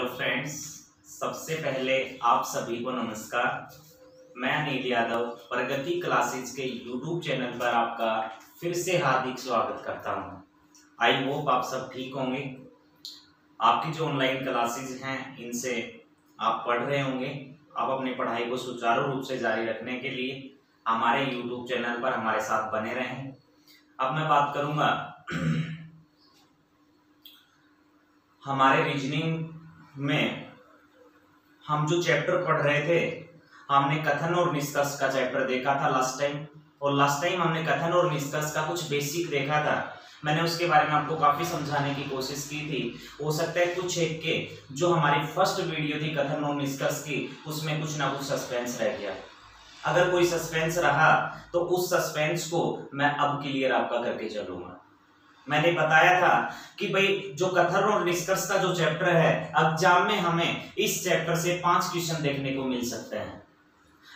Hello friends, सबसे पहले आप सभी को नमस्कार। मैं अनिल यादव प्रगति क्लासेज के यूट्यूब चैनल पर आपका फिर से हार्दिक स्वागत करता हूं। आई होप आप सब ठीक होंगे। आपकी जो ऑनलाइन क्लासेज हैं इनसे आप पढ़ रहे होंगे। आप अपनी पढ़ाई को सुचारू रूप से जारी रखने के लिए हमारे यूट्यूब चैनल पर हमारे साथ बने रहें। अब मैं बात करूंगा हमारे रीजनिंग में हम जो चैप्टर पढ़ रहे थे, हमने कथन और निष्कर्ष का चैप्टर देखा था लास्ट टाइम। और लास्ट टाइम हमने कथन और निष्कर्ष का कुछ बेसिक देखा था। मैंने उसके बारे में आपको काफी समझाने की कोशिश की थी। हो सकता है कुछ एक के जो हमारी फर्स्ट वीडियो थी कथन और निष्कर्ष की, उसमें कुछ ना कुछ सस्पेंस रह गया। अगर कोई सस्पेंस रहा तो उस सस्पेंस को मैं अब क्लियर आपका करके चलूंगा। मैंने बताया था कि भाई जो कथन और निष्कर्ष का जो चैप्टर है, एग्जाम में हमें इस चैप्टर से 5 क्वेश्चन देखने को मिल सकते हैं।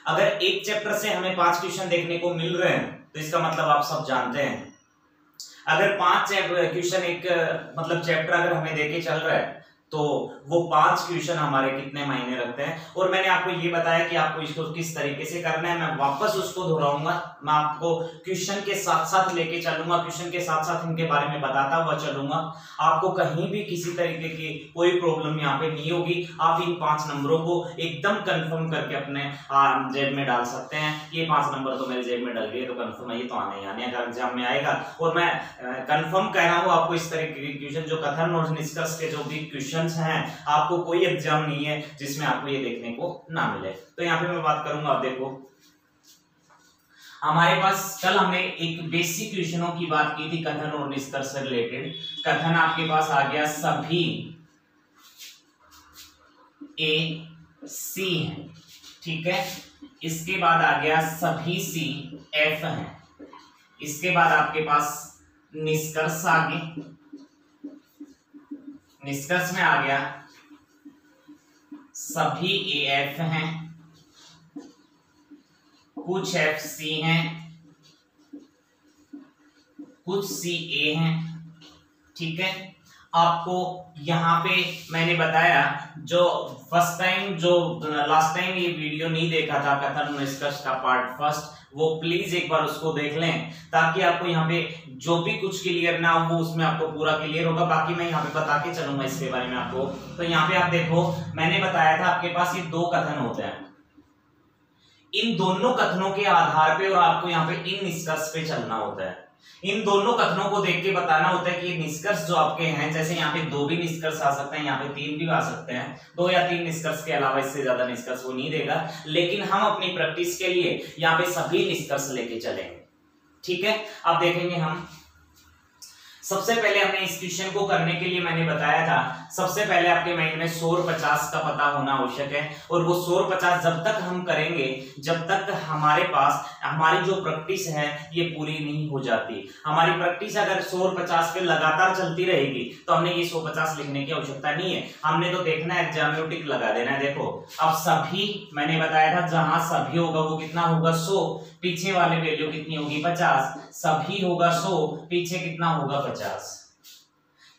अगर एक चैप्टर से हमें 5 क्वेश्चन देखने को मिल रहे हैं तो इसका मतलब आप सब जानते हैं, अगर 5 क्वेश्चन एक मतलब चैप्टर अगर हमें देके चल रहा है तो वो 5 क्वेश्चन हमारे कितने मायने रखते हैं। और मैंने आपको ये बताया कि आपको इसको किस तरीके से करना है। मैं वापस उसको दोहराऊंगा, मैं आपको क्वेश्चन के साथ साथ लेके चलूंगा, क्वेश्चन के साथ साथ इनके बारे में बताता हुआ चलूंगा। आपको कहीं भी किसी तरीके की कोई प्रॉब्लम यहाँ पे नहीं होगी। आप इन 5 नंबरों को एकदम कंफर्म करके अपने जेब में डाल सकते हैं। ये 5 नंबर तो मेरे जेब में डल गए तो कंफर्म है, ये तो आने आने अगर एग्जाम में आएगा। और मैं कंफर्म कह रहा हूँ आपको, इस तरीके के क्वेश्चन जो कथन और निष्कर्ष के जो भी क्वेश्चन हैं, आपको कोई एग्जाम नहीं है जिसमें आपको ये देखने को ना मिले। तो यहाँ पे मैं बात करूंगा, आप देखो हमारे पास कल हमने एक बेसिक क्वेश्चनों की बात की थी कथन और निष्कर्ष से रिलेटेड। कथन आपके पास आ गया सभी ए सी है, ठीक है। इसके बाद आ गया सभी सी एफ है। इसके बाद आपके पास निष्कर्ष आ गए। निष्कर्ष में आ गया सभी ए एफ हैं, कुछ एफ सी हैं, कुछ सी ए हैं, ठीक है। आपको यहाँ पे मैंने बताया, जो फर्स्ट टाइम जो लास्ट टाइम ये वीडियो नहीं देखा था कथन निष्कर्ष का पार्ट फर्स्ट, वो प्लीज एक बार उसको देख लें ताकि आपको यहाँ पे जो भी कुछ क्लियर ना हो वो उसमें आपको पूरा क्लियर होगा। बाकी मैं यहाँ पे बता के चलूंगा इसके बारे में आपको। तो यहाँ पे आप देखो, मैंने बताया था आपके पास ये 2 कथन होते हैं। इन दोनों कथनों के आधार पे और आपको यहाँ पे इन निष्कर्ष पे चलना होता है। इन दोनों कथनों को देख के बताना होता है कि ये निष्कर्ष जो आपके हैं, जैसे यहाँ पे 2 भी निष्कर्ष आ सकते हैं, यहाँ पे 3 भी आ सकते हैं। 2 या 3 निष्कर्ष के अलावा इससे ज्यादा निष्कर्ष वो नहीं देगा, लेकिन हम अपनी प्रैक्टिस के लिए यहाँ पे सभी निष्कर्ष लेके चलेंगे, ठीक है। अब देखेंगे हम सबसे पहले हमने इस क्वेश्चन को करने के लिए मैंने बताया था, सबसे पहले आपके माइंड में 100 और 50 का पता होना आवश्यक है। और वो 100 और 50 जब तक हम करेंगे जब तक हमारे पास हमारी जो प्रैक्टिस है ये पूरी नहीं हो जाती। हमारी प्रैक्टिस अगर 100 और 50 पे लगातार चलती रहेगी तो हमने ये 150 लिखने की आवश्यकता नहीं है। हमने तो देखना है, एग्जाम में टिक लगा देना है। देखो अब सभी मैंने बताया था, जहां सभी होगा वो कितना होगा 100, पीछे वाले वैल्यू कितनी होगी 50। सभी होगा 100, पीछे कितना होगा 50।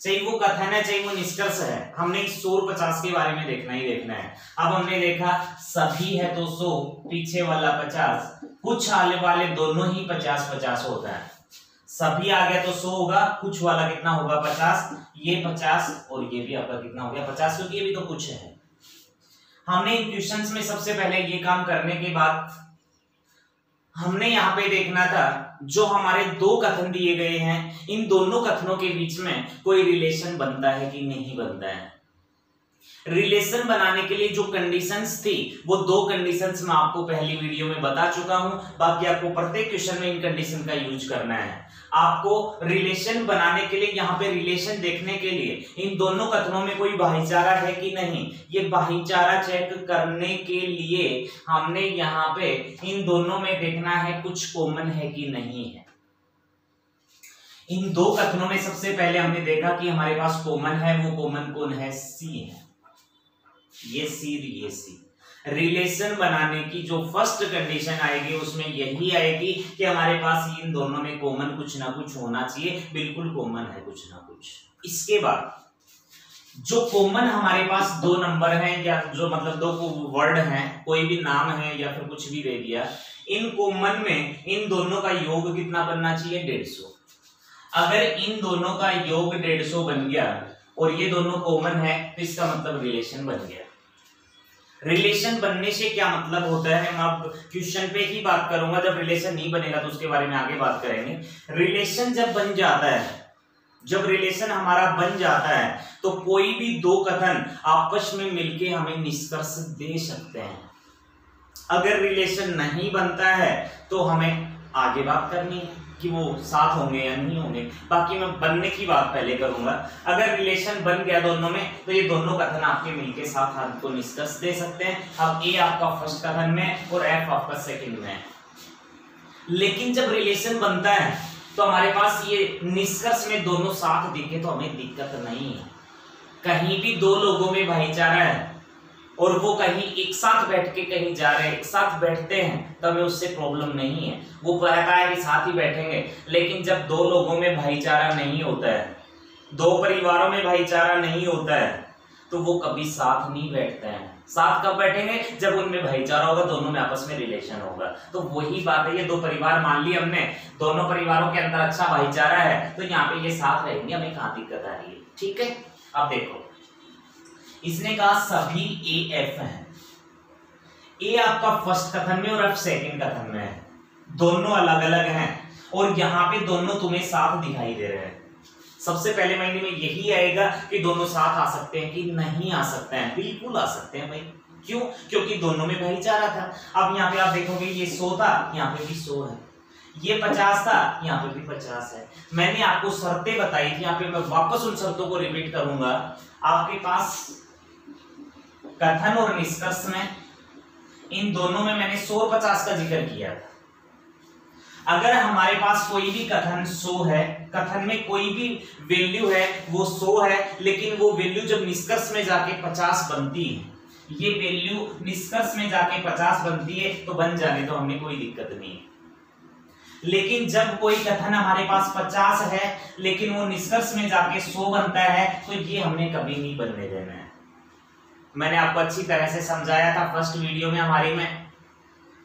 चाहे वो कथन है चाहे वो निष्कर्ष है, हमने 100 और 50 के बारे में देखना ही देखना है। अब हमने देखा सभी है तो 100, पीछे वाला 50, कुछ आले वाले दोनों ही 50-50 होता है। सभी आ गया तो 100 होगा, कुछ वाला कितना होगा 50, ये 50 और ये भी आपका कितना हो गया 50, क्योंकि ये भी तो कुछ है। हमने इन क्वेश्चंस में सबसे पहले ये काम करने के बाद हमने यहाँ पे देखना था जो हमारे 2 कथन दिए गए हैं, इन दोनों कथनों के बीच में कोई रिलेशन बनता है कि नहीं बनता है। रिलेशन बनाने के लिए जो कंडीशंस थी वो 2 कंडीशंस मैं आपको पहली वीडियो में बता चुका हूं। बाकी आपको प्रत्येक क्वेश्चन में इन कंडीशन का यूज करना है। आपको रिलेशन बनाने के लिए, यहाँ पे रिलेशन देखने के लिए इन दोनों कथनों में कोई भाईचारा है कि नहीं, ये भाईचारा चेक करने के लिए हमने यहाँ पे इन दोनों में देखना है कुछ कॉमन है कि नहीं है। इन 2 कथनों में सबसे पहले हमने देखा कि हमारे पास कॉमन है, वो कॉमन कौन है, सी है। ये सी ये सी। रिलेशन बनाने की जो फर्स्ट कंडीशन आएगी उसमें यही आएगी कि हमारे पास इन दोनों में कॉमन कुछ ना कुछ होना चाहिए, बिल्कुल कॉमन है कुछ ना कुछ। इसके बाद जो कॉमन हमारे पास दो नंबर हैं या जो मतलब दो वर्ड हैं, कोई भी नाम है या फिर कुछ भी दे दिया, इन कॉमन में इन दोनों का योग कितना बनना चाहिए? 150। अगर इन दोनों का योग 150 बन गया और ये दोनों कॉमन है तो इसका मतलब रिलेशन बन गया। रिलेशन बनने से क्या मतलब होता है, मैं अब क्वेश्चन पे ही बात करूंगा, जब रिलेशन नहीं बनेगा तो उसके बारे में आगे बात करेंगे। रिलेशन जब बन जाता है, जब रिलेशन हमारा बन जाता है तो कोई भी दो कथन आपस में मिलके हमें निष्कर्ष दे सकते हैं। अगर रिलेशन नहीं बनता है तो हमें आगे बात करनी है कि वो साथ होंगे या नहीं होंगे, बाकी मैं बनने की बात पहले करूंगा। अगर रिलेशन बन गया दोनों में तो ये दोनों कथन आपके मिलके साथ आपको निष्कर्ष दे सकते हैं। अब ए आपका फर्स्ट कथन में और एफ आपका सेकंड में। लेकिन जब रिलेशन बनता है तो हमारे पास ये निष्कर्ष में दोनों साथ दिखे तो हमें दिक्कत नहीं है। कहीं भी दो लोगों में भाईचारा है और वो कहीं एक साथ बैठ के कहीं जा रहे हैं, एक साथ बैठते हैं, तो हमें उससे प्रॉब्लम नहीं है। वो कहता है कि साथ ही बैठेंगे। लेकिन जब दो लोगों में भाईचारा नहीं होता है, दो परिवारों में भाईचारा नहीं होता है, तो वो कभी साथ नहीं बैठते हैं। साथ कब बैठेंगे? जब उनमें भाईचारा होगा, दोनों में आपस में रिलेशन होगा। तो वही बात है, ये दो परिवार मान ली हमने, दोनों परिवारों के अंदर अच्छा भाईचारा है तो यहाँ पे ये साथ रहेंगे, हमें कहाँ दिक्कत आ रही है? ठीक है, अब देखो इसने कहा सभी ए एफ है। ए आपका फर्स्ट कथन में और एफ सेकंड कथन में है, दोनों अलग अलग हैं और यहाँ पे दोनों तुम्हें साथ दिखाई दे रहे हैं। सबसे पहले महीने में यही आएगा कि दोनों साथ आ सकते हैं कि नहीं आ सकते हैं। बिल्कुल आ सकते हैं भाई, क्यों? क्योंकि दोनों में भाईचारा था। अब यहाँ पे आप देखोगे ये 100 था, यहाँ पे भी 100 है, ये 50 था, यहाँ पे भी 50 है। मैंने आपको शर्तें बताई थी, यहाँ पे मैं वापस उन शर्तों को रिपीट करूंगा। आपके पास कथन और निष्कर्ष में इन दोनों में मैंने 100 और 50 का जिक्र किया था। अगर हमारे पास कोई भी कथन 100 है, कथन में कोई भी वैल्यू है वो 100 है, लेकिन वो वैल्यू जब निष्कर्ष में जाके 50 बनती है, ये वैल्यू निष्कर्ष में जाके 50 बनती है तो बन जाने तो हमें कोई दिक्कत नहीं है। लेकिन जब कोई कथन हमारे पास 50 है लेकिन वो निष्कर्ष में जाके 100 बनता है तो ये हमें कभी नहीं बनने देना है। मैंने आपको अच्छी तरह से समझाया था फर्स्ट वीडियो में हमारी में,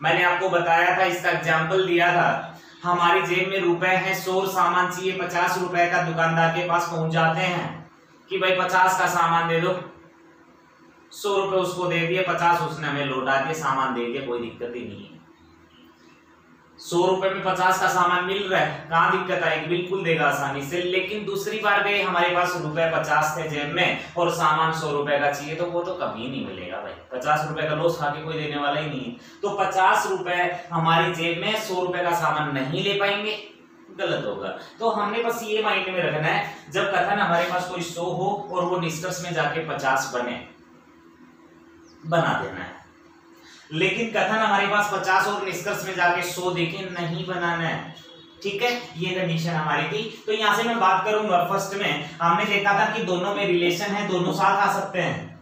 मैंने आपको बताया था, इसका एग्जाम्पल दिया था। हमारी जेब में रुपए हैं, 100 सामान चाहिए 50 रुपए का, दुकानदार के पास पहुंच जाते हैं कि भाई 50 का सामान दे दो। 100 रुपए उसको दे दिए, 50 उसने हमें लौटा दिए, सामान दे दिया, कोई दिक्कत ही नहीं है। 100 रुपए में 50 का सामान मिल रहा है, कहाँ दिक्कत आएगी? बिल्कुल देगा आसानी से। लेकिन दूसरी बार गए हमारे पास रुपए 50 थे जेब में और सामान 100 रुपए का चाहिए, तो वो तो कभी नहीं मिलेगा भाई। 50 रुपए का लॉस खा के कोई देने वाला ही नहीं है। तो 50 रुपए हमारी जेब में 100 रुपए का सामान नहीं ले पाएंगे, गलत होगा। तो हमने बस ये माइंड में रखना है, जब कथन हमारे पास कोई 100 हो और वो निष्कर्ष में जाके 50 बना देना है। लेकिन कथन हमारे पास 50 और निष्कर्ष में जाके 100 देखे नहीं बनाना है। ठीक है, ये कंडीशन हमारी थी। तो यहां से मैं बात करूंगा, फर्स्ट में हमने देखा था कि दोनों में रिलेशन है, दोनों साथ आ सकते हैं।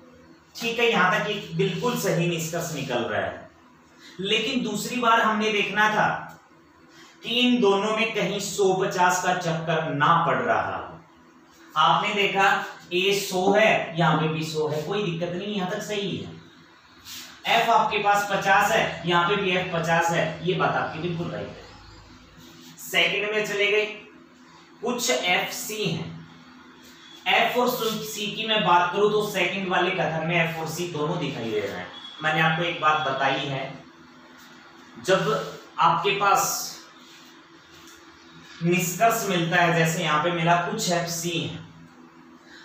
ठीक है, यहां तक एक बिल्कुल सही निष्कर्ष निकल रहा है। लेकिन दूसरी बार हमने देखना था कि इन दोनों में कहीं 100-50 का चक्कर ना पड़ रहा। आपने देखा ए 100 है, यहां पे भी 100 है, कोई दिक्कत नहीं, यहां तक सही है। एफ आपके पास 50 है, यहां पे भी एफ 50 है, ये बात आपकी बिल्कुल राइट है। सेकंड में चले गए, कुछ एफ सी हैं। एफ और सी की मैं बात करूं तो सेकंड वाले कथन में एफ और सी दोनों दिखाई दे रहे हैं। मैंने आपको एक बात बताई है, जब आपके पास निष्कर्ष मिलता है, जैसे यहां पे मेरा कुछ एफ सी है,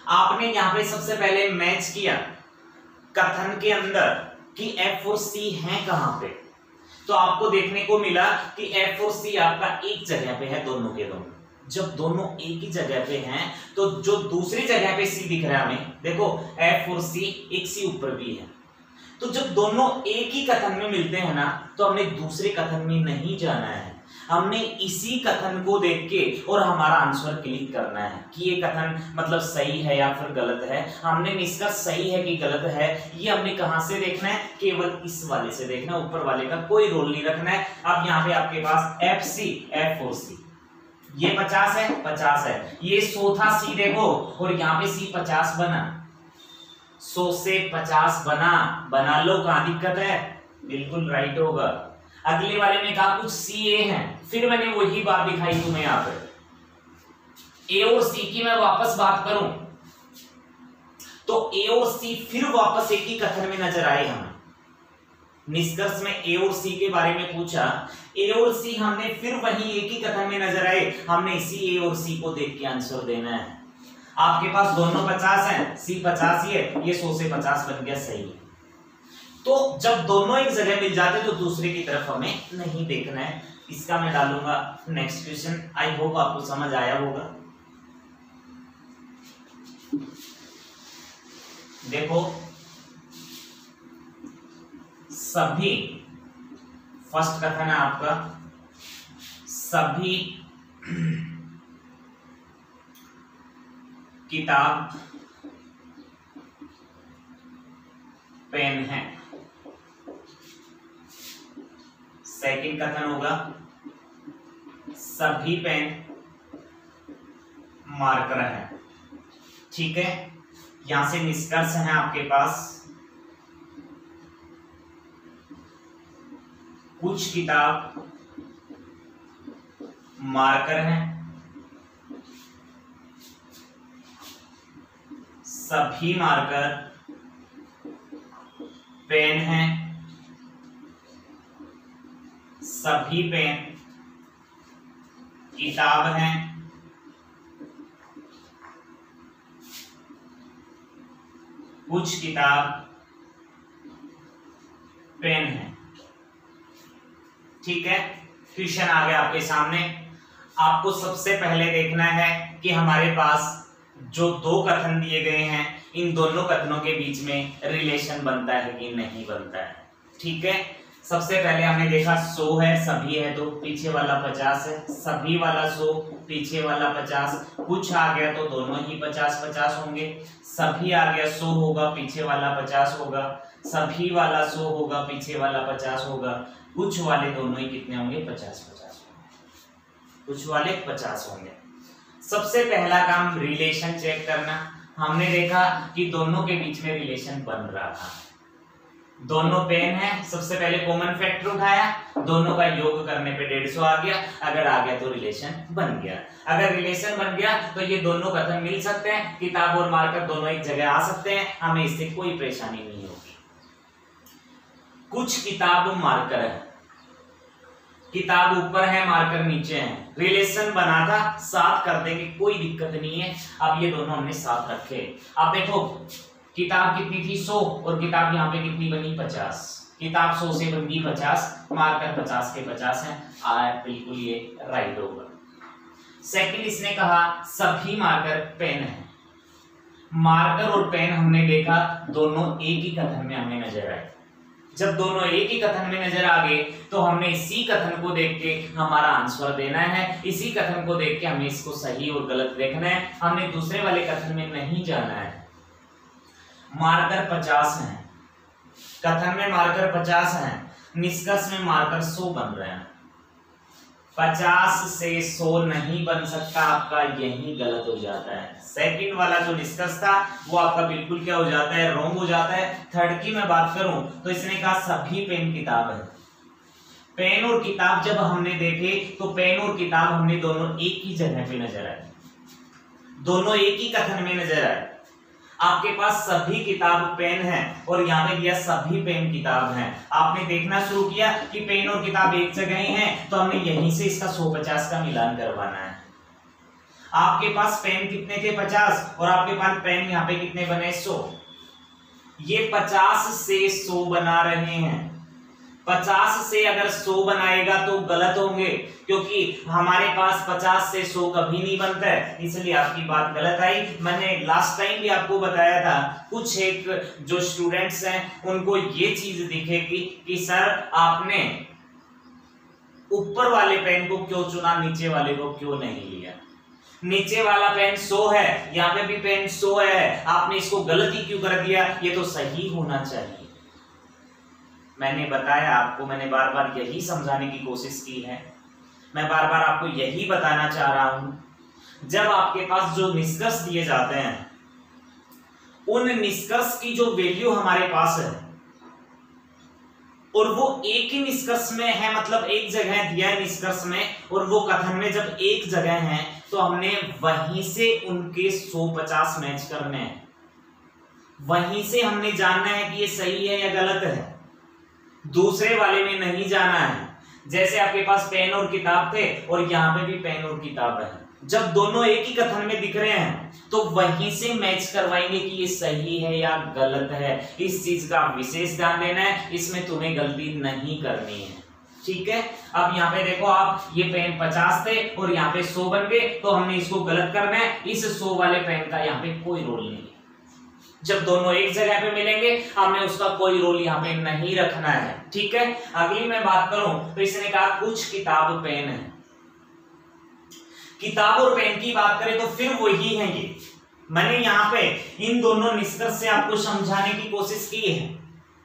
आपने यहां पे सबसे पहले मैच किया कथन के अंदर कि एफ और सी हैं कहां पे, तो आपको देखने को मिला कि एफ और सी आपका एक जगह पे है, दोनों के दोनों। जब दोनों एक ही जगह पे हैं तो जो दूसरी जगह पे सी दिख रहा है हमें, देखो एफ और सी, एक सी ऊपर भी है। तो जब दोनों एक ही कथन में मिलते हैं ना, तो हमने दूसरे कथन में नहीं जाना है, हमने इसी कथन को देख के और हमारा आंसर क्लिक करना है कि ये कथन मतलब सही है या फिर गलत है। हमने निष्कर्ष सही है कि गलत है, ये हमने कहां से देखना है? केवल इस वाले से देखना, ऊपर वाले का कोई रोल नहीं रखना है। अब यहाँ पे आपके पास एफ सी, एफ और सी, ये 50 है, 50 है, ये 100 था सी देखो, और यहाँ पे सी 50 बना। 100 से 50 बना लो, कहां दिक्कत है, बिल्कुल राइट होगा। अगले वाले में कहा कुछ सी ए है, फिर मैंने वही बात दिखाई तुम्हें यहां पर। ए और सी की मैं वापस बात करूं तो ए और सी फिर वापस एक ही कथन में नजर आए हमें। निष्कर्ष में ए और सी के बारे में पूछा, ए और सी हमने फिर वही एक ही कथन में नजर आए, हमने इसी ए और सी को देख के आंसर देना है। आपके पास दोनों 50 हैं, सी 80 ही है, ये 100 से 50 बन गया, सही है। तो जब दोनों एक जगह मिल जाते तो दूसरे की तरफ हमें नहीं देखना है। इसका मैं डालूंगा नेक्स्ट क्वेश्चन, आई होप आपको समझ आया होगा। देखो सभी, फर्स्ट कथन है आपका, सभी किताब पेन है। सेकंड कथन होगा सभी पेन मार्कर है। ठीक है, यहां से निष्कर्ष है आपके पास, कुछ किताब मार्कर हैं, सभी मार्कर पेन हैं, सभी पेन किताब हैं, कुछ किताब पेन है। ठीक है, क्वेश्चन आ गया आपके सामने। आपको सबसे पहले देखना है कि हमारे पास जो दो कथन दिए गए हैं, इन दोनों कथनों के बीच में रिलेशन बनता है कि नहीं बनता है। ठीक है, सबसे पहले हमने देखा 100 है, सभी है तो पीछे वाला 50 है, सभी वाला 100, पीछे वाला 50, कुछ आ गया तो दोनों ही 50-50 होंगे, सभी आ गया 100 होगा, पीछे वाला 50 होगा, सभी वाला 100 होगा, पीछे वाला 50 होगा, कुछ वाले दोनों ही कितने होंगे, 50-50 होंगे, कुछ वाले 50 होंगे। सबसे पहला काम रिलेशन चेक करना। हमने देखा कि दोनों के बीच में रिलेशन बन रहा था, दोनों पेन है, सबसे पहले कॉमन फैक्टर उठाया, दोनों का योग करने पे 150 आ गया, अगर आ गया तो रिलेशन बन गया। अगर रिलेशन बन गया तो ये दोनों कथन मिल सकते हैं, किताब और मार्कर दोनों एक जगह आ सकते हैं, हमें इससे कोई परेशानी नहीं होगी। कुछ किताब मार्कर है, किताब ऊपर है, मार्कर नीचे है, रिलेशन बना था, साथ कर देंगे, कोई दिक्कत नहीं है। अब ये दोनों हमने साथ रखे। अब देखो किताब कितनी थी 100 और किताब यहाँ पे कितनी बनी 50, किताब 100 से बन गई 50, मार्कर 50 के 50 है, बिल्कुल ये राइट होगा। सेकंड इसने कहा सभी मार्कर पेन है, मार्कर और पेन हमने देखा दोनों एक ही कथन में हमें नजर आए। जब दोनों एक ही कथन में नजर आ गए तो हमने इसी कथन को देख के हमारा आंसर देना है, इसी कथन को देख के हमें इसको सही और गलत देखना है, हमने दूसरे वाले कथन में नहीं जाना है। मार्कर 50 हैं, कथन में मार्कर 50 हैं, निष्कर्ष में मार्कर 100 बन रहे हैं। 50 से 100 नहीं बन सकता, आपका यही गलत हो जाता है। सेकंड वाला जो डिस्कस था वो आपका बिल्कुल क्या हो जाता है, रॉन्ग हो जाता है। थर्ड की मैं बात करूं तो इसने कहा सभी पेन किताब है। पेन और किताब जब हमने देखे तो पेन और किताब हमने दोनों एक ही जगह पे नजर आए, दोनों एक ही कथन में नजर आए। आपके पास सभी किताब पेन है और यहाँ पे दिया सभी पेन किताब हैं। आपने देखना शुरू किया कि पेन और किताब एक जगह ही हैं, तो हमने यहीं से इसका 150 का मिलान करवाना है। आपके पास पेन कितने थे 50 और आपके पास पेन यहाँ पे कितने बने 100, ये 50 से 100 बना रहे हैं। 50 से अगर 100 बनाएगा तो गलत होंगे, क्योंकि हमारे पास 50 से 100 कभी नहीं बनता है, इसलिए आपकी बात गलत आई। मैंने लास्ट टाइम भी आपको बताया था, कुछ एक जो स्टूडेंट्स हैं उनको ये चीज दिखेगी कि सर आपने ऊपर वाले पेन को क्यों चुना, नीचे वाले को क्यों नहीं लिया। नीचे वाला पेन 100 है, यहाँ पे भी पेन 100 है, आपने इसको गलत ही क्यों कर दिया, ये तो सही होना चाहिए। मैंने बताया आपको, मैंने बार बार यही समझाने की कोशिश की है, मैं बार बार आपको यही बताना चाह रहा हूं, जब आपके पास जो निष्कर्ष दिए जाते हैं उन निष्कर्ष की जो वैल्यू हमारे पास है और वो एक ही निष्कर्ष में है, मतलब एक जगह दिया है निष्कर्ष में और वो कथन में जब एक जगह है तो हमने वहीं से उनके 150 मैच करने हैं, वहीं से हमने जानना है कि ये सही है या गलत है, दूसरे वाले में नहीं जाना है। जैसे आपके पास पेन और किताब थे और यहाँ पे भी पेन और किताब है, जब दोनों एक ही कथन में दिख रहे हैं तो वहीं से मैच करवाएंगे कि ये सही है या गलत है। इस चीज का विशेष ध्यान देना है, इसमें तुम्हें गलती नहीं करनी है, ठीक है। अब यहाँ पे देखो आप, ये पेन 50 थे और यहाँ पे 100 बन गए, तो हमने इसको गलत करना है। इस 100 वाले पेन का यहाँ पे कोई रोल नहीं है, जब दोनों एक जगह पे मिलेंगे हमने उसका कोई रोल यहाँ पे नहीं रखना है, ठीक है। अगली मैं बात करूं तो इसने कहा कुछ किताब पेन है। किताब और पेन की बात करें तो फिर वही है ये, मैंने यहाँ पे इन दोनों निष्कर्ष से आपको समझाने की कोशिश की है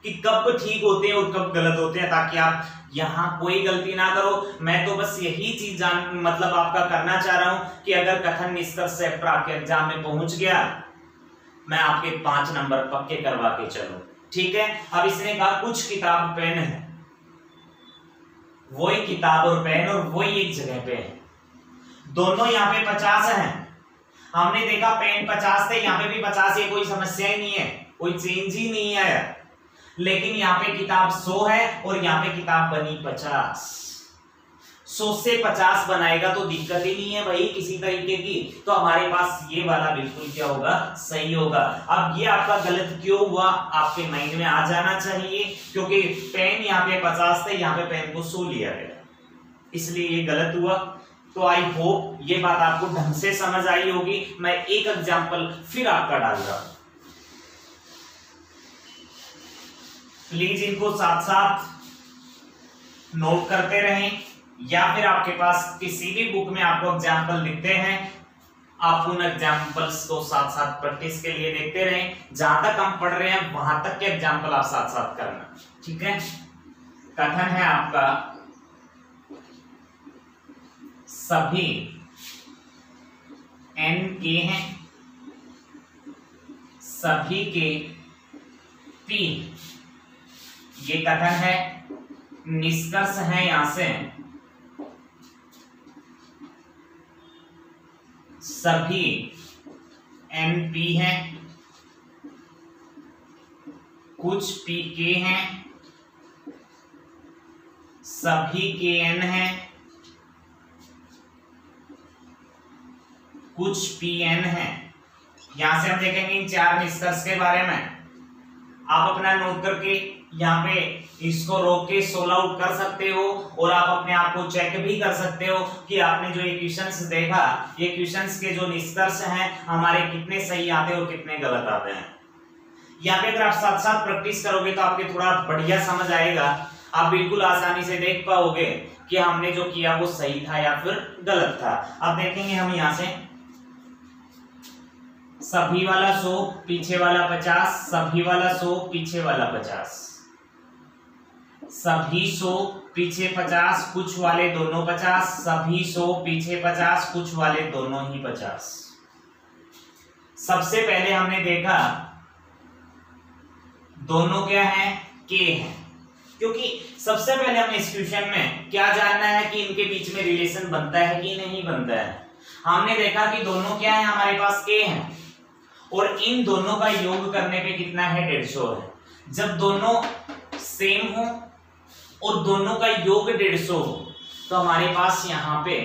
कि कब ठीक होते हैं और कब गलत होते हैं, ताकि आप यहाँ कोई गलती ना करो। मैं तो बस यही चीज मतलब आपका करना चाह रहा हूं कि अगर कथन निष्कर्ष से आपके एग्जाम में पहुंच गया, मैं आपके 5 नंबर पक्के करवा के चलो, ठीक है। अब इसने कहा कुछ किताब पेन है, वही किताब और पेन और वही एक जगह पे है, दोनों यहाँ पे 50 हैं। हमने देखा पेन 50 थे, यहाँ पे भी 50 है, कोई समस्या ही नहीं है, कोई चेंज ही नहीं है। लेकिन यहाँ पे किताब 100 है और यहाँ पे किताब बनी 50। 100 से 50 बनाएगा तो दिक्कत ही नहीं है भाई किसी तरीके की, तो हमारे पास ये वाला बिल्कुल क्या होगा, सही होगा। अब ये आपका गलत क्यों हुआ आपके माइंड में आ जाना चाहिए, क्योंकि पेन यहाँ पे 50 थे, यहाँ पे पेन को 100 लिया गया, इसलिए ये गलत हुआ। तो आई होप ये बात आपको ढंग से समझ आई होगी। मैं एक एग्जांपल फिर आपका डाल रहा हूं, प्लीज इनको साथ साथ नोट करते रहें, या फिर आपके पास किसी भी बुक में आपको एग्जांपल दिखते हैं, आप उन एग्जांपल्स को साथ साथ प्रैक्टिस के लिए देखते रहें। जहां तक हम पढ़ रहे हैं वहां तक के एग्जांपल आप साथ साथ करना, ठीक है। कथन है आपका सभी n के हैं, सभी के p, ये कथन है। निष्कर्ष है यहां से सभी NP हैं, कुछ PK हैं, सभी KN हैं, कुछ PN है। यहां से हम देखेंगे इन 4 निष्कर्ष के बारे में। आप अपना नोट करके यहाँ पे इसको रोक के 16 आउट कर सकते हो और आप अपने आप को चेक भी कर सकते हो कि आपने जो ये क्वेश्चंस देखा, ये क्वेश्चंस के जो निष्कर्ष हैं हमारे कितने सही आते हैं और कितने गलत आते हैं। यहाँ पे अगर आप साथ साथ प्रैक्टिस करोगे तो आपके थोड़ा बढ़िया समझ आएगा, आप बिल्कुल आसानी से देख पाओगे कि हमने जो किया वो सही था या फिर गलत था। अब देखेंगे हम यहाँ से सभी वाला 100, पीछे वाला 50, सभी वाला 100, पीछे वाला 50, सभी 100 पीछे 50, कुछ वाले दोनों 50, सभी 100 पीछे 50, कुछ वाले दोनों ही 50। सबसे पहले हमने देखा दोनों क्या है, के हैं, क्योंकि सबसे पहले हमें इस क्वेश्चन में क्या जानना है कि इनके बीच में रिलेशन बनता है कि नहीं बनता है। हमने देखा कि दोनों क्या है, हमारे पास के हैं और इन दोनों का योग करने पे कितना है, 150 है। जब दोनों सेम हो और दोनों का योग 150 हो तो हमारे पास यहाँ पे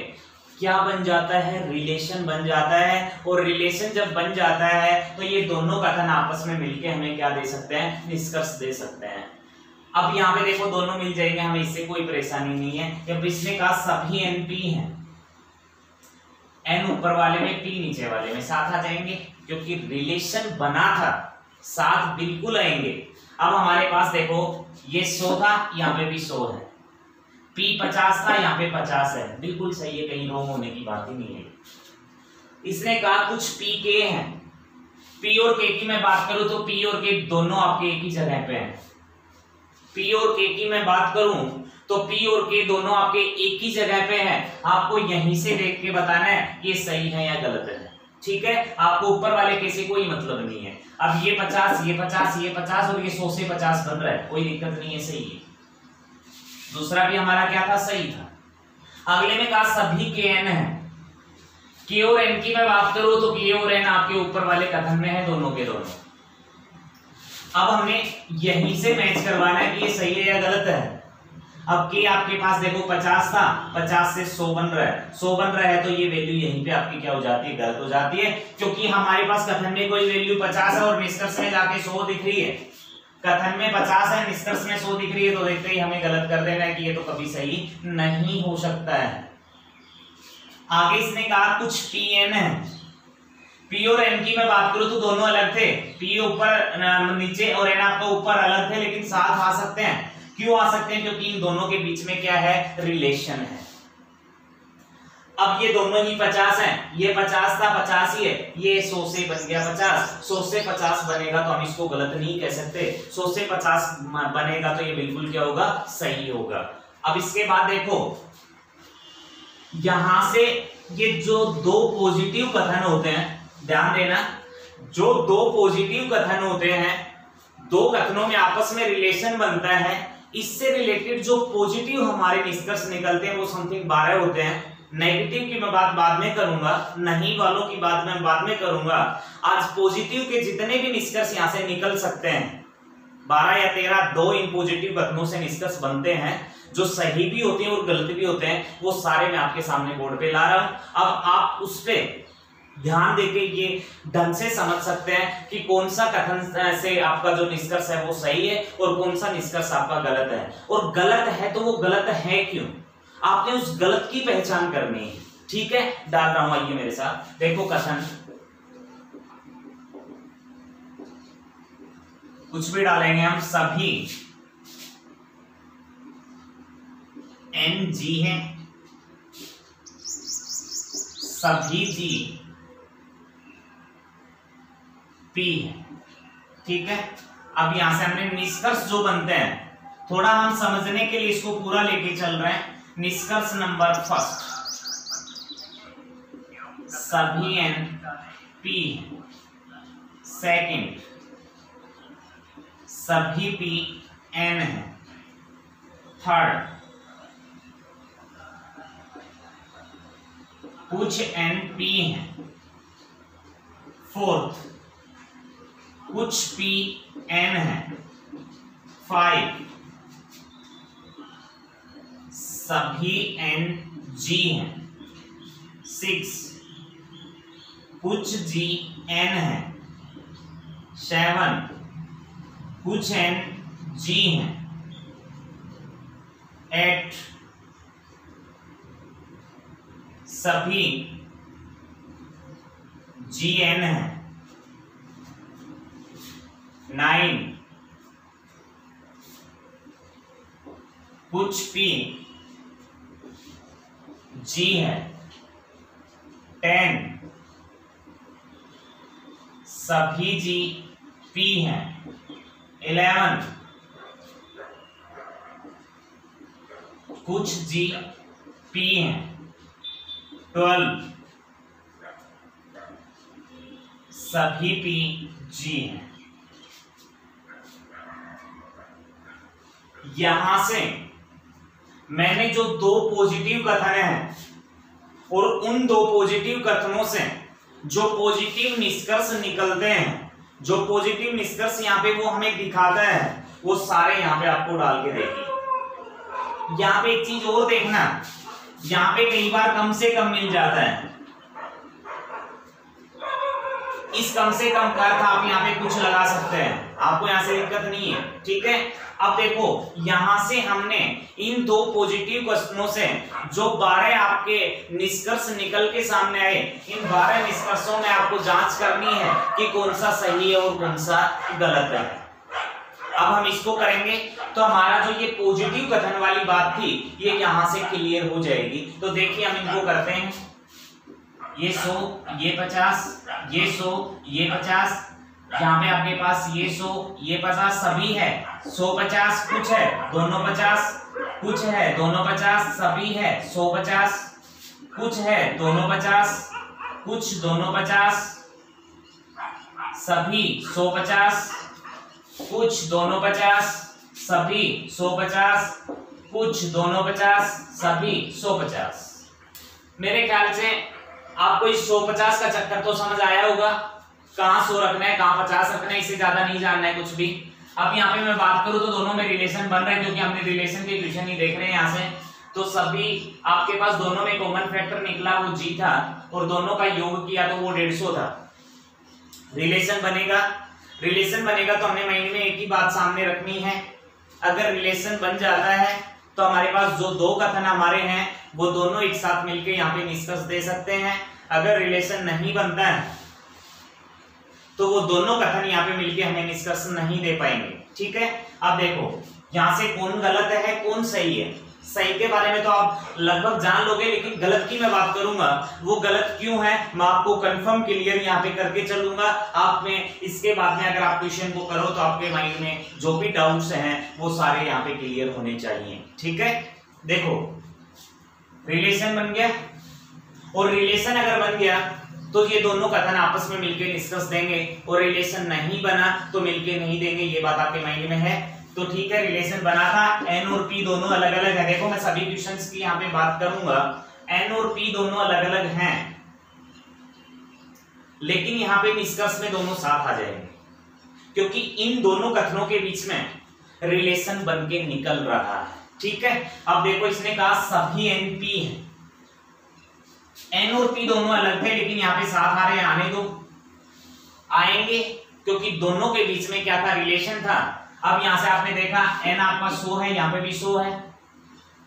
क्या बन जाता है, रिलेशन बन जाता है। और रिलेशन जब बन जाता है तो ये दोनों कथन आपस में मिलके हमें क्या दे सकते हैं, निष्कर्ष दे सकते हैं। अब यहाँ पे देखो दोनों मिल जाएंगे, हमें इससे कोई परेशानी नहीं है। जब इसने कहा सभी NP हैं, N ऊपर वाले में P नीचे वाले में, साथ आ जाएंगे क्योंकि रिलेशन बना था, साथ बिल्कुल आएंगे। अब हमारे पास देखो ये 100 था, यहाँ पे भी 100 है, P 50 था, यहाँ पे 50 है, बिल्कुल सही है, कहीं रॉन्ग होने की बात ही नहीं है। इसने कहा कुछ PK हैं, P और K की मैं बात करूं तो P और K दोनों आपके एक ही जगह पे हैं। P और K की मैं बात करूं तो P और K दोनों आपके एक ही जगह पे हैं। आपको यहीं से देख के बताना है ये सही है या गलत है। ठीक है, आपको ऊपर वाले के से कोई मतलब नहीं है। अब ये 50 ये 50 ये 50 और ये 100 से 50 बन रहा है, कोई दिक्कत नहीं है, सही है। दूसरा भी हमारा क्या था, सही था। अगले में कहा सभी के एन है। के और एन की मैं बात करूं तो के और एन आपके ऊपर वाले कथन में है, दोनों के दोनों। अब हमें यहीं से मैच करवाना है कि ये सही है या गलत है। अब के आपके पास देखो 50 था, 50 से 100 बन रहा है, 100 बन रहा है तो ये वैल्यू यहीं पे आपकी क्या हो जाती है, गलत हो जाती है, क्योंकि हमारे पास कथन में कोई वैल्यू 50 है और निष्कर्ष में जाके 100 दिख रही है। कथन में 50 है, निष्कर्ष में 100 दिख रही है, तो देखते ही हमें गलत कर देना है कि ये तो कभी सही नहीं हो सकता है। आगे इसने कहा कुछ पी एन है। पी और एन की मैं बात करूं तो दोनों अलग थे, पी ऊपर नीचे और एन आपका ऊपर अलग थे, लेकिन साथ आ सकते हैं। क्यों आ सकते हैं, क्योंकि इन दोनों के बीच में क्या है, रिलेशन है। अब ये दोनों ही 50 हैं, ये 50 था 50 ही है, ये 100 से बन गया 50, 100 से 50 बनेगा तो हम इसको गलत नहीं कह सकते, 100 से 50 बनेगा तो ये बिल्कुल क्या होगा, सही होगा। अब इसके बाद देखो यहां से ये जो दो पॉजिटिव कथन होते हैं, ध्यान देना, जो दो पॉजिटिव कथन होते हैं, दो कथनों में आपस में रिलेशन बनता है, इससे रिलेटेड जो पॉजिटिव हमारे निष्कर्ष निकलते हैं वो समथिंग 12 होते हैं। नेगेटिव की मैं बात बाद में करूंगा, नहीं वालों की बात मैं बाद में करूंगा। आज पॉजिटिव के जितने भी निष्कर्ष यहां से निकल सकते हैं 12 या 13, दो इन पॉजिटिव कथनों से निष्कर्ष बनते हैं, जो सही भी होते हैं और गलत भी होते हैं, वो सारे मैं आपके सामने बोर्ड पे ला रहा हूं। अब आप उस पे ध्यान देके ये ढंग से समझ सकते हैं कि कौन सा कथन से आपका जो निष्कर्ष है वो सही है और कौन सा निष्कर्ष आपका गलत है, और गलत है तो वो गलत है क्यों, आपने उस गलत की पहचान करनी है। ठीक है, डाल रहा हूं, आइए मेरे साथ, देखो कथन कुछ भी डालेंगे हम, सभी एन जी है, सभी जी पी है। ठीक है, अब यहां से हमने निष्कर्ष जो बनते हैं, थोड़ा हम समझने के लिए इसको पूरा लेके चल रहे हैं। निष्कर्ष नंबर फर्स्ट, सभी एन पी है। सेकंड, सभी पी एन है। थर्ड, कुछ एन पी है। फोर्थ, कुछ पी एन है। 5, सभी एन जी हैं। 6, कुछ जी एन है। 7, कुछ एन जी हैं। 8, सभी जी एन है। 9, कुछ पी जी है। 10, सभी जी पी हैं। 11, कुछ जी पी हैं। 12, सभी पी जी हैं। यहां से मैंने जो दो पॉजिटिव कथन हैं और उन दो पॉजिटिव कथनों से जो पॉजिटिव निष्कर्ष निकलते हैं, जो पॉजिटिव निष्कर्ष यहाँ पे वो हमें दिखाता है, वो सारे यहाँ पे आपको डाल के देगी। यहाँ पे एक चीज और देखना, यहाँ पे कई बार कम से कम मिल जाता है। इस कम से कम का अर्थ आप यहाँ पे कुछ लगा सकते हैं, आपको यहाँ से दिक्कत नहीं है। ठीक है, अब देखो यहां से हमने इन दो पॉजिटिव क्वेश्चनों से जो 12 आपके निष्कर्ष निकल के सामने आए, इन 12 निष्कर्षों में आपको जांच करनी है कि कौन सा सही है और कौन सा गलत है। अब हम इसको करेंगे तो हमारा जो ये पॉजिटिव कथन वाली बात थी ये यहां से क्लियर हो जाएगी। तो देखिए हम इनको करते हैं, ये 100, ये 50, ये 100, ये 50, यहाँ पे आपके पास ये 100, ये 50 सभी है। 100 50 कुछ है, दोनों 50 कुछ है, दोनों 50 सभी है। 100 50 कुछ है, दोनों 50 कुछ दोनों 50, सभी 150, कुछ दोनों 50, सभी 150, कुछ दोनों 50, सभी 150। मेरे ख्याल से आपको इस 150 का चक्कर तो समझ आया होगा, कहां 100 रखना है, कहां 50 रखना है, इससे ज्यादा नहीं जानना है कुछ भी। अब यहाँ पे मैं बात करूं तो दोनों में रिलेशन बन रहे हैं, क्योंकि हमने रिलेशन के इक्वेशन ही देख रहे हैं यहाँ से। तो सभी आपके पास दोनों में कॉमन फैक्टर निकला वो g था, और दोनों का योग किया तो वो 150 था। रिलेशन बनेगा, रिलेशन बनेगा तो हमने माइंड में एक ही बात सामने रखनी है, अगर रिलेशन बन जाता है तो हमारे पास जो दो कथन हमारे हैं वो दोनों एक साथ मिलकर यहाँ पे निष्कर्ष दे सकते हैं। अगर रिलेशन नहीं बनता है तो वो दोनों कथन यहाँ पे मिलके हमें निष्कर्ष नहीं दे पाएंगे। ठीक है, अब देखो यहाँ से कौन गलत है कौन सही है। सही के बारे में तो आप लगभग जान लोगे, लेकिन गलत की मैं बात करूंगा, वो गलत क्यों है मैं आपको कंफर्म क्लियर यहाँ पे करके चलूंगा। आप में इसके बाद में अगर आप क्वेश्चन को करो तो आपके माइंड में जो भी डाउट्स हैं वो सारे यहाँ पे क्लियर होने चाहिए। ठीक है, देखो रिलेशन बन गया, और रिलेशन अगर बन गया तो ये दोनों कथन आपस में मिलकर निष्कर्ष देंगे, और रिलेशन नहीं बना तो मिलके नहीं देंगे, ये बात आपके माइंड में है। तो ठीक है, रिलेशन बना था, n और p दोनों अलग अलग है। देखो मैं सभी क्वेश्चंस की यहाँ पे बात करूंगा, n और p दोनों अलग अलग हैं, लेकिन यहाँ पे निष्कर्ष में दोनों साथ आ जाएंगे, क्योंकि इन दोनों कथनों के बीच में रिलेशन बन के निकल रहा है। ठीक है, अब देखो इसने कहा सभी n p है, n और p दोनों अलग थे लेकिन यहाँ पे साथ आ रहे हैं, आने दो, आएंगे, क्योंकि दोनों के बीच में क्या था, रिलेशन था। अब यहां से आपने देखा n आपका 100 है, यहाँ पे भी 100 है,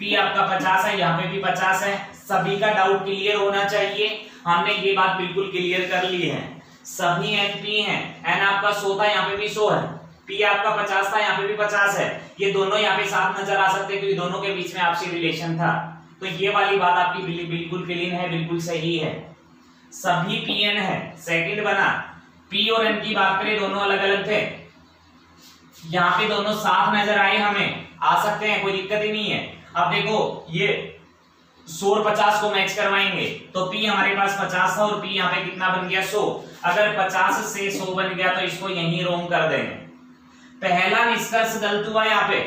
p आपका 50 है, यहाँ पे भी 50 है। सभी का डाउट क्लियर होना चाहिए, हमने ये बात बिल्कुल क्लियर कर ली है। सभी n p हैं, n आपका 100 था, यहाँ पे भी 100 है, p आपका 50 था, यहाँ पे भी 50 है। ये दोनों यहाँ पे साथ नजर आ सकते हैं क्योंकि दोनों के बीच में आपसी रिलेशन था। तो ये वाली बात आपकी बिल्कुल क्लीन है, बिल्कुल सही है। सभी pn है, सेकंड बना। p और n की बात करें दोनों अलग अलग थे, यहाँ पे दोनों साथ नजर आए, हमें आ सकते हैं, कोई दिक्कत ही नहीं है। अब देखो ये 100 और 50 को मैच करवाएंगे तो p हमारे पास 50 था और p यहाँ पे कितना बन गया 100। अगर 50 से 100 बन गया तो इसको यहीं रोंग कर देंगे। पहला निष्कर्ष गलत हुआ यहाँ पे,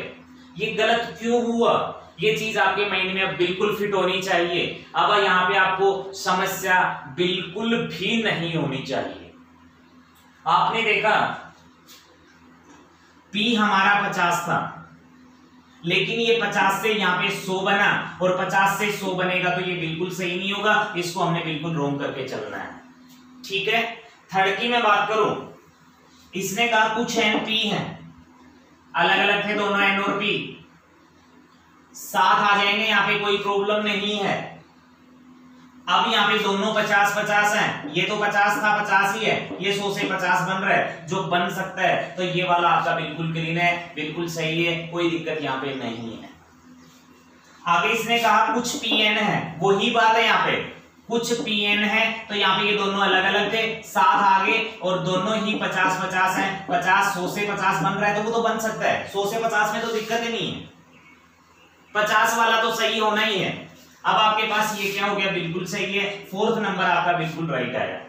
ये गलत क्यों हुआ ये चीज आपके माइंड में अब बिल्कुल फिट होनी चाहिए। अब यहाँ पे आपको समस्या बिल्कुल भी नहीं होनी चाहिए। आपने देखा p हमारा 50 था, लेकिन ये 50 से यहाँ पे 100 बना, और 50 से 100 बनेगा तो ये बिल्कुल सही नहीं होगा, इसको हमने बिल्कुल रोंग करके चलना है। ठीक है, थर्ड की मैं बात करूं, इसने कहा कुछ n p हैं, अलग अलग थे दोनों n और p, साथ आ जाएंगे, यहाँ पे कोई प्रॉब्लम नहीं है। अब यहाँ पे दोनों 50-50 हैं, ये तो 50 था 50 ही है, ये 100 से 50 बन रहा है, जो बन सकता है। तो ये वाला आपका बिल्कुल क्लीन है, बिल्कुल सही है, कोई दिक्कत यहाँ पे नहीं है। आगे इसने कहा कुछ pn है, वही बात है यहाँ पे, कुछ pn है, तो यहाँ पे ये दोनों अलग अलग थे, साथ आगे, और दोनों ही 50-50 हैं। 100 से 50 बन रहा है तो वो तो बन सकता है, 100 से 50 में तो दिक्कत ही नहीं है, 50 वाला तो सही होना ही है। अब आपके पास ये क्या हो गया, बिल्कुल सही है, फोर्थ नंबर आपका बिल्कुल राइट आया।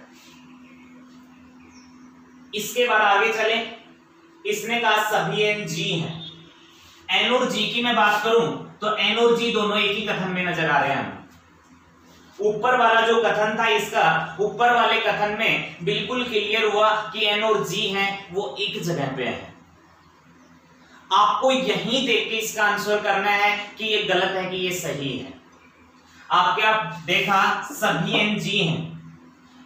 इसके बाद आगे चले, इसने कहा सभी n g हैं, n और g की मैं बात करूं तो n और g दोनों एक ही कथन में नजर आ रहे हैं। ऊपर वाला जो कथन था इसका, ऊपर वाले कथन में बिल्कुल क्लियर हुआ कि n और g हैं वो एक जगह पे है। आपको यहीं देख के इसका आंसर करना है कि ये गलत है कि ये सही है। आपके आप देखा सभी n g हैं,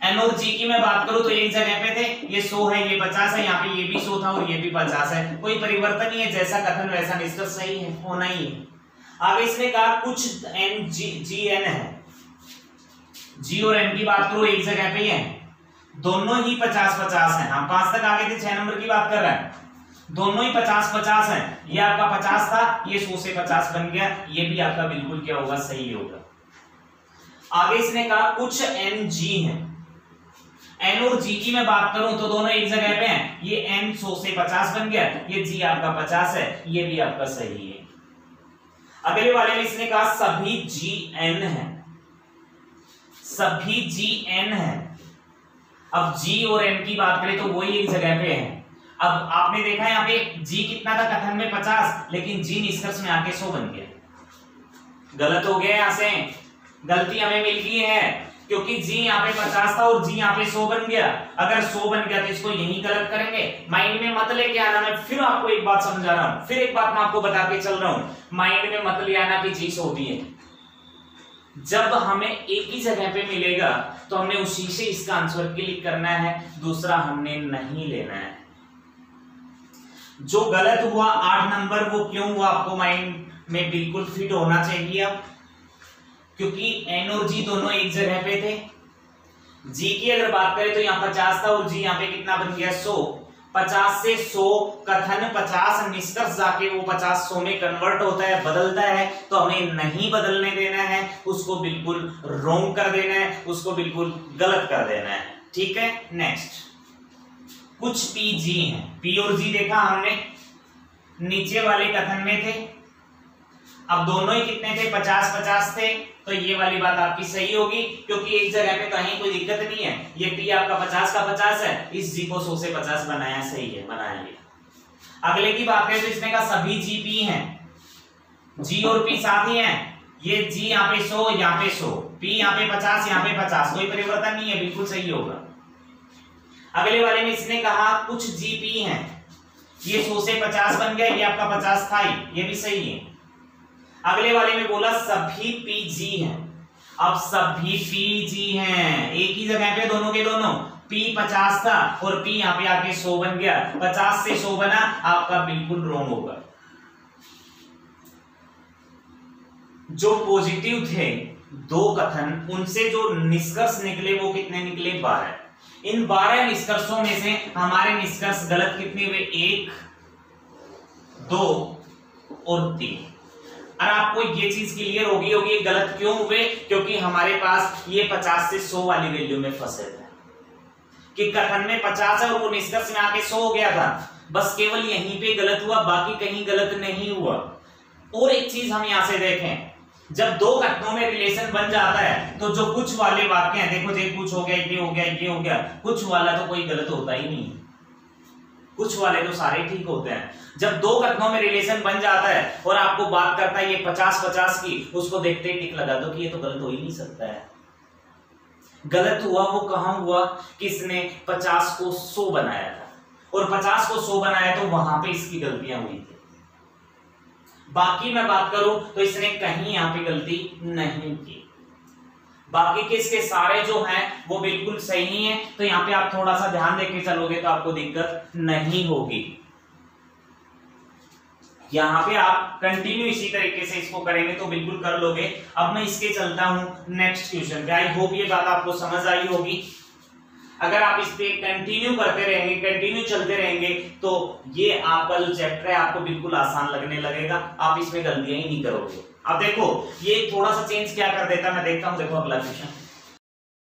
n और g की मैं बात करूं तो एक जगह पे थे, ये 100 है, ये 50 है, यहाँ पे ये भी 100 था और ये भी 50 है, कोई परिवर्तन नहीं है, जैसा कथन वैसा निष्कर्ष सही है, होना ही है। आगे इसने कहा कुछ gn है, g और n की बात करो एक जगह पे ही है, दोनों ही 50-50 हैं। हम 5 तक आगे थे, 6 नंबर की बात कर रहे हैं, दोनों ही 50-50 हैं। ये आपका 50 था, ये 100 से 50 बन गया, ये भी आपका बिल्कुल क्या होगा, सही होगा। आगे इसने कहा कुछ n g हैं, n और g की मैं बात करूं तो दोनों एक जगह पे हैं, ये n 100 से 50 बन गया, ये g आपका 50 है, ये भी आपका सही है। अगले वाले में इसने कहा सभी gn हैं, सभी gn हैं, अब जी और एन की बात करें तो वही एक जगह पे है। अब आपने देखा यहाँ पे जी कितना था कथन में 50, लेकिन जी निष्कर्ष में आके 100 बन गया। गलत हो गया, यहां से गलती हमें मिल गई है, क्योंकि जी यहाँ पे 50 था और जी यहाँ पे 100 बन गया। अगर 100 बन गया तो इसको यही गलत करेंगे। माइंड में मत लेके आना, मैं फिर आपको एक बात समझा रहा हूं, फिर एक बात मैं आपको बता के चल रहा हूं, माइंड में मत ले आना कि जी 100 भी है। जब हमें एक ही जगह पे मिलेगा तो हमने उसी से इसका आंसर क्लिक करना है, दूसरा हमने नहीं लेना है। जो गलत हुआ 8 नंबर, वो क्यों हुआ आपको माइंड में बिल्कुल फिट होना चाहिए अब, क्योंकि एन और जी दोनों एक जगह पे थे। जी की अगर बात करें तो यहाँ 50 था और जी यहाँ पे कितना बन गया 100। 50 से 100 कथन 50 निष्कर्ष जाके वो 50 100 में कन्वर्ट होता है, बदलता है, तो हमें नहीं बदलने देना है, उसको बिल्कुल रॉन्ग कर देना है, उसको बिल्कुल गलत कर देना है। ठीक है, नेक्स्ट कुछ पी जी है। पी और जी देखा हमने नीचे वाले कथन में थे। अब दोनों ही कितने थे, 50-50 थे, तो ये वाली बात आपकी सही होगी, क्योंकि एक जगह पे कहीं कोई दिक्कत नहीं है। ये पी आपका 50 का 50 है, इस जी को 100 से 50 बनाया, सही है, बनाया लिया। अगले की बात करें तो इसने कहा सभी जी पी हैं, जी और पी साथ ही हैं। ये जी यहाँ पे 100, यहाँ पे 100, पी यहाँ पे 50, यहाँ पे 50, कोई परिवर्तन नहीं है, बिल्कुल सही होगा। अगले वाले में इसने कहा कुछ जी पी हैं, ये 100 से 50 बन गया, ये आपका 50 था ही, ये भी सही है। अगले वाले में बोला सभी पी जी हैं। अब सभी पी जी हैं, एक ही जगह पे दोनों के दोनों, पी 50 था और पी यहाँ पे आके 100 बन गया, 50 से 100 बना, आपका बिल्कुल रॉन्ग होगा। जो पॉजिटिव थे 2 कथन, उनसे जो निष्कर्ष निकले वो कितने निकले, 12। इन 12 निष्कर्षों में से हमारे निष्कर्ष गलत कितने हुए, 1, 2 और 3। और आपको ये चीज क्लियर होगी गलत क्यों हुए, क्योंकि हमारे पास ये 50 से 100 वाली वैल्यू में फंसे थे, कि कथन में 50 है और वो निष्कर्ष में आके 100 हो गया था। बस केवल यहीं पे गलत हुआ, बाकी कहीं गलत नहीं हुआ। और एक चीज हम यहां से देखें, जब 2 कथनों में रिलेशन बन जाता है तो जो कुछ वाले वाक्य हैं, देखो ये कुछ हो गया, ये हो गया, ये हो गया, कुछ वाला तो कोई गलत होता ही नहीं, कुछ वाले तो सारे ठीक होते हैं। जब 2 कथनों में रिलेशन बन जाता है और आपको बात करता है ये 50-50 की, उसको देखते ही टिक लगा दो कि ये तो गलत हो ही नहीं सकता है। गलत हुआ वो कहां हुआ, किसने 50 को 100 बनाया था, और 50 को 100 बनाया तो वहां पे इसकी गलतियां हुई थी। बाकी मैं बात करूं तो इसने कहीं यहां पे गलती नहीं की, बाकी के इसके सारे जो हैं वो बिल्कुल सही हैं। तो यहाँ पे आप थोड़ा सा ध्यान देके चलोगे तो आपको दिक्कत नहीं होगी। यहाँ पे आप कंटिन्यू इसी तरीके से इसको करेंगे तो बिल्कुल कर लोगे। अब मैं इसके चलता हूं नेक्स्ट क्वेश्चन पे। आई होप ये बात आपको समझ आई होगी। अगर आप इस पे कंटिन्यू करते रहेंगे, कंटिन्यू चलते रहेंगे, तो ये आपका जो चैप्टर है आपको बिल्कुल आसान लगने लगेगा, आप इसमें गलतियां ही नहीं करोगे। अब देखो ये थोड़ा सा चेंज क्या कर देता, मैं देखता हूं। देखो अगला क्वेश्चन,